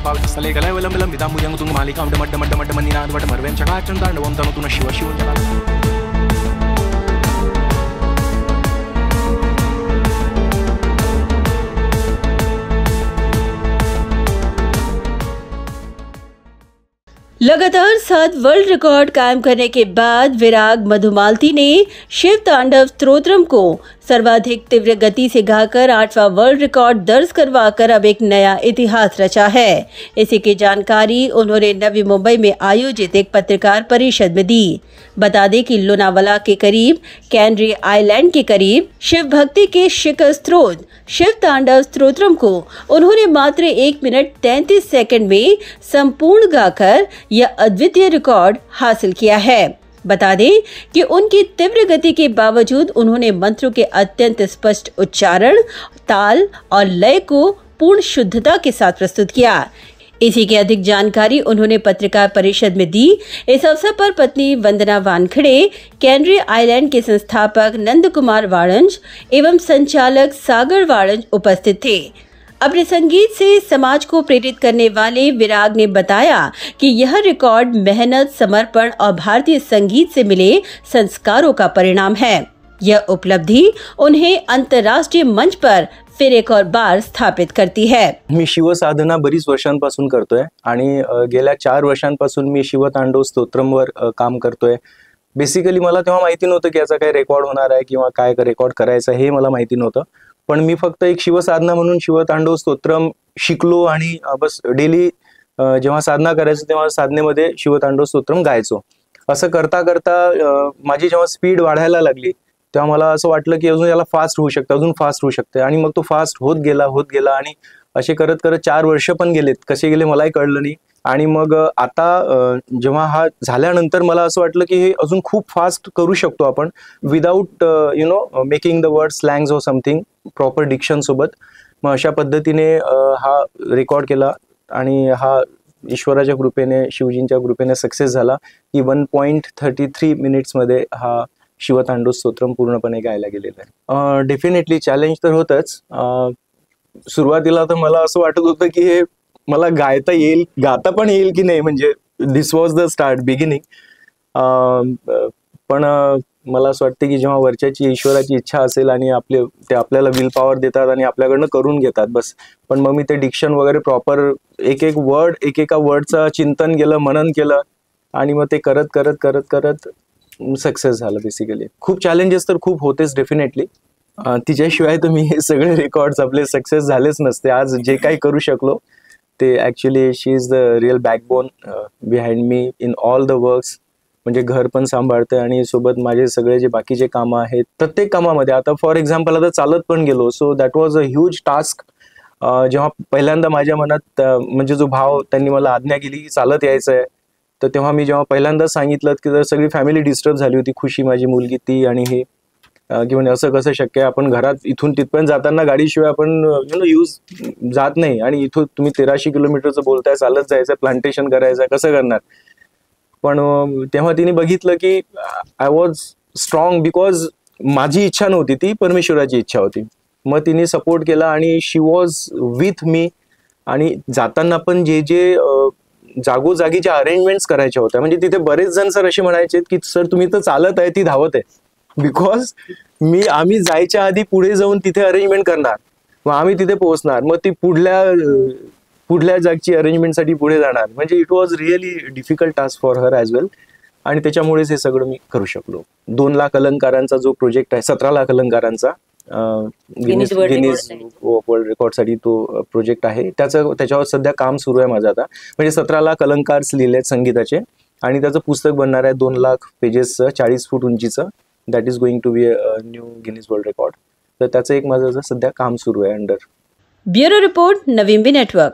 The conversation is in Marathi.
पापा स्थले गलय वलम वलम विदाम मुयंग तुंग मालिका मड मड मड मड मन्निनाद वट मरवें चकाचन तांडवं तनु तुन शिव शिव जला लगातार 7 वर्ल्ड रिकॉर्ड कायम करने के बाद विराग मधुमालती ने शिव तांडव स्तोत्रम को सर्वाधिक तीव्र गति से गाकर 8वां वर्ल्ड रिकॉर्ड दर्ज करवाकर अब एक नया इतिहास रचा है। इसी की जानकारी उन्होंने नवी मुंबई में आयोजित एक पत्रकार परिषद में दी। बता दें कि लोनावाला के करीब कैनरी आइलैंड के करीब शिव भक्ति के शिखर स्रोत शिव तांडव स्तोत्रम को उन्होंने मात्र 1 मिनट 33 सेकंड में संपूर्ण गाकर यह अद्वितीय रिकॉर्ड हासिल किया है। बता दें कि उनकी तीव्र गति के बावजूद उन्होंने मंत्रों के अत्यंत स्पष्ट उच्चारण, ताल और लय को पूर्ण शुद्धता के साथ प्रस्तुत किया। इसी की अधिक जानकारी उन्होंने पत्रकार परिषद में दी। इस अवसर पर पत्नी वंदना वानखेड़े, कैनरी आइलैंड के संस्थापक नंद कुमार वाणंज एवं संचालक सागर वाणंज उपस्थित थे। अपने संगीत से समाज को प्रेरित करने वाले विराग ने बताया कि यह रिकॉर्ड मेहनत, समर्पण और भारतीय संगीत से मिले संस्कारों का परिणाम है। यह उपलब्धि उन्हें अंतर्राष्ट्रीय मंच पर फिर एक और बार स्थापित करती है। मी शिवसाधना बरीच वर्षांपासून करतोय आणि गेल्या 4 वर्षांपासून मी शिवतांडव स्तोत्रमवर काम करतोय। बेसिकली मला तेव्हा माहिती नव्हतं की याचा काय रेकॉर्ड होणार आहे किंवा काय रेकॉर्ड करायचं हे मला माहिती नव्हतं, पण मी फक्त एक शिवसाधना म्हणून शिवतांडव स्तोत्रम शिकलो आणि बस डेली जेव्हा साधना करायचो तेव्हा साधनेमध्ये शिवतांडव स्तोत्रम गायचो। असं करता करता माझी जेव्हा स्पीड वाढायला लागली तेव्हा मला असं वाटलं की अजून याला फास्ट होऊ शकतं, अजून फास्ट होऊ शकते आणि मग तो फास्ट होत गेला आणि असे करत करत 4 वर्ष पण गेलेत, कसे गेले मलाही कळलं नाही। आणि मग आता जेव्हा हा झाल्यानंतर मला असं वाटलं की हे अजून खूप फास्ट करू शकतो आपण without making the word slangs और समथिंग, प्रॉपर डिक्शन सोबत। मग अशा पद्धतीने हा रेकॉर्ड केला आणि हा ईश्वराच्या कृपेने, शिवजींच्या कृपेने सक्सेस झाला की 1.33 मिनिट्स मध्ये हा शिवतांडव स्तोत्रम पूर्णपणे गायला गेलेला आहे। डेफिनेटली चॅलेंज तर होतच। सुरुवातीला तर मला असं वाटत होतं की हे मला गाता पण येईल की नाही, म्हणजे दिस वॉज द स्टार्ट बिगिनिंग। पण मला असं वाटतं की जेव्हा वरच्याची ईश्वराची इच्छा असेल आणि ते आपल्याला विल पॉवर देतात आणि आपल्याकडनं करून घेतात बस। पण मग मी ते डिक्शन वगैरे प्रॉपर एकेका वर्डचं चिंतन केलं, मनन केलं आणि मग ते करत करत करत करत सक्सेस झालं। बेसिकली खूप चॅलेंजेस तर खूप होतेच डेफिनेटली, तिच्याशिवाय तर मी हे सगळे रेकॉर्ड्स आपले सक्सेस झालेच नसते। आज जे काही करू शकलो ते actually she is the real backbone behind me in all the works. म्हणजे घर पण सांभाळते आणि सोबत माझे सगळे जे बाकीचे कामं आहेत प्रत्येक कामामध्ये, आता फॉर एक्झाम्पल आता चालत पण गेलो, so that was a huge task. जेव्हा पहिल्यांदा माझ्या मनात म्हणजे जो भाव त्यांनी मला आज्ञा केली की चालत यायचं आहे, तर तेव्हा मी जेव्हा पहिल्यांदा सांगितलं की सगळी फॅमिली डिस्टर्ब झाली होती, खुशी माझी मुलगी ती आणि हे की म्हणजे असं कसं शक्य आहे, आपण घरात इथून तिथपर्यंत जाताना गाडीशिवाय आपण यूज जात नाही आणि इथून तुम्ही 1300 किलोमीटरचं बोलताय, चालत जायचं, प्लांटेशन करायचं, कसं करणार। पण तेव्हा तिने बघितलं की आय वॉज स्ट्रॉंग बिकॉज माझी इच्छा नव्हती, ती परमेश्वराची इच्छा होती। मग तिने सपोर्ट केला आणि शी वॉज विथ मी। आणि जाताना पण जे जागोजागीच्या अरेंजमेंट्स करायच्या होत्या, म्हणजे तिथे बरेच जण सर असे म्हणायचे की सर तुम्ही तर चालत आहे, ती धावत आहे, बिकॉज आम्ही जायच्या आधी पुढे जाऊन तिथे अरेंजमेंट करणार, मग आम्ही तिथे पोहोचणार, मग ती पुढल्या जागची अरेंजमेंटसाठी पुढे जाणार। म्हणजे it was really difficult task for her as well आणि त्याच्यामुळेच हे सगळं मी करू शकलो। 2 लाख अलंकारांचा जो प्रोजेक्ट आहे, 17 लाख अलंकारांचा गिनीज वर्ल्ड रेकॉर्डसाठी तो प्रोजेक्ट आहे, त्याच्यावर सध्या काम सुरू आहे माझं आता। म्हणजे 17 लाख अलंकार लिहिलेत संगीताचे आणि त्याचं पुस्तक बनणार आहे 2 लाख पेजेसचं, 40 फूट उंचीचं। That is going to be a new Guinness World Record. तर त्याचं एक माझं सध्या काम सुरू आहे under. Bureau report, Naveen B network.